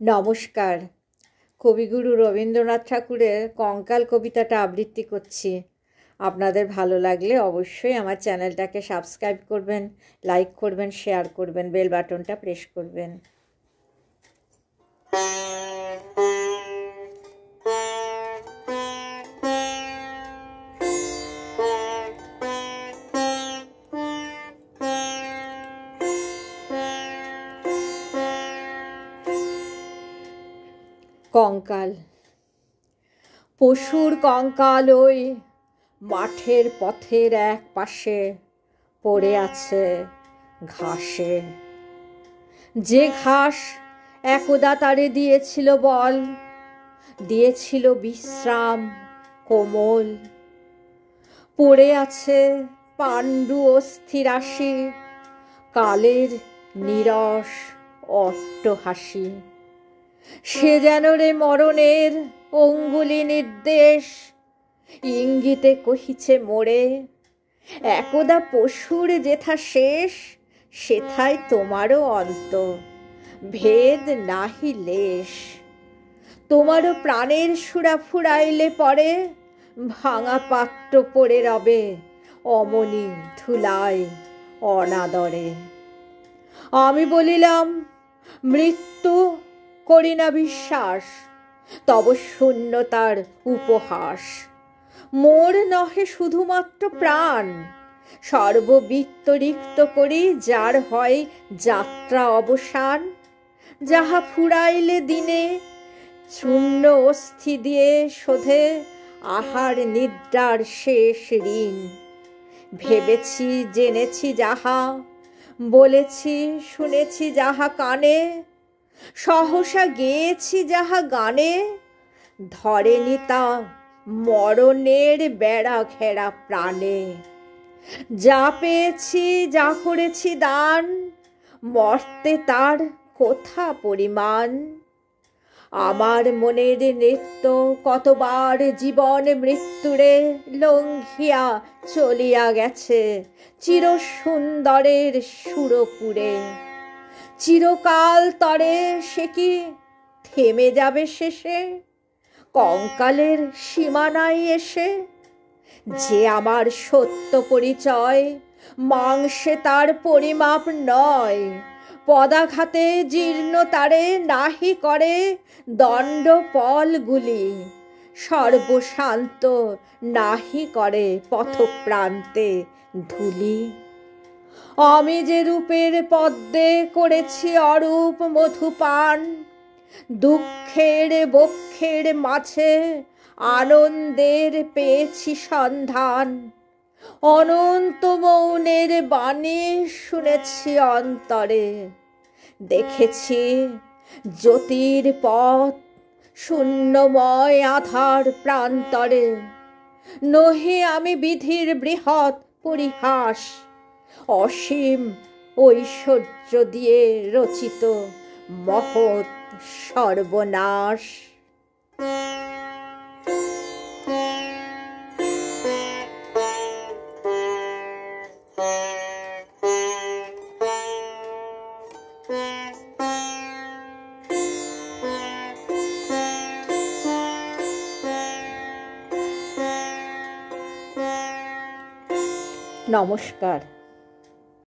নমস্কার। কবিগুরু রবীন্দ্রনাথ ঠাকুরের কঙ্কাল কবিতাটা আবৃত্তি করছি। আপনাদের ভালো লাগলে অবশ্যই আমার চ্যানেলটাকে সাবস্ক্রাইব করবেন, লাইক করবেন, শেয়ার করবেন, বেল বাটনটা প্রেস করবেন। কঙ্কাল। পশুর কঙ্কাল ওই মাঠের পথের এক পাশে পড়ে আছে ঘাসে। যে ঘাস একদা তারে দিয়েছিল বল, দিয়েছিল বিশ্রাম কোমল। পড়ে আছে পাণ্ডু অস্থিরাশি, কালের নীরস অট্টহাসি। সে যেন রে মরণের অঙ্গুলি নির্দেশ, ইঙ্গিতে কহিছে মোড়ে, একদা পশুর যেথা শেষ সেথায় তোমারও অন্ত, ভেদ নাহি লেশ। তোমারও প্রাণের সুরা ফুরাইলে পরে, ভাঙা পাত্র পড়ে রবে অমনি ধুলায় অনাদরে। আমি বলিলাম মৃত্যু করি না বিশ্বাস, তব শূন্যতার উপহাস। মোর নহে শুধুমাত্র প্রাণ, সর্ববৃত্ত রিক্ত করি যার হয় যাত্রা অবসান। যাহা ফুরাইলে দিনে শূন্য অস্থি দিয়ে শোধে আহার নিদ্রার শেষ ঋণ। ভেবেছি জেনেছি যাহা, বলেছি শুনেছি যাহা কানে, সহসা গেয়েছি যাহা গানে, ধরেনি তা মরণের বেড়া ঘেরা প্রাণে। যা পেয়েছি যা করেছি দান, মর্তে তার কোথা পরিমাণ। আমার মনের নৃত্য কতবার জীবন মৃত্যুরে লঙ্ঘিয়া চলিয়া গেছে চির সুন্দরের সুরপুরে। চিরকাল তরে সে কি থেমে যাবে শেষে কঙ্কালের সীমানায় এসে? যে আমার সত্য পরিচয় মাংসে তার পরিমাপ নয়, পদাঘাতে জীর্ণ তারে নাহি করে দণ্ড পলগুলি, সর্বশান্ত নাহি করে পথপ্রান্তে ধুলি। আমি যে রূপের পদ্মে করেছি অরূপ মধুপান, দুঃখের বক্ষের মাঝে আনন্দের পেয়েছি সন্ধান। অনন্ত মৌনের বাণী শুনেছি অন্তরে, দেখেছি জ্যোতির পথ শূন্যময় আধার প্রান্তরে। নহে আমি বিধির বৃহৎ পরিহাস, অসীম ঐশ্বর্য দিয়ে রচিত মহৎ সর্বনাশ। নমস্কার।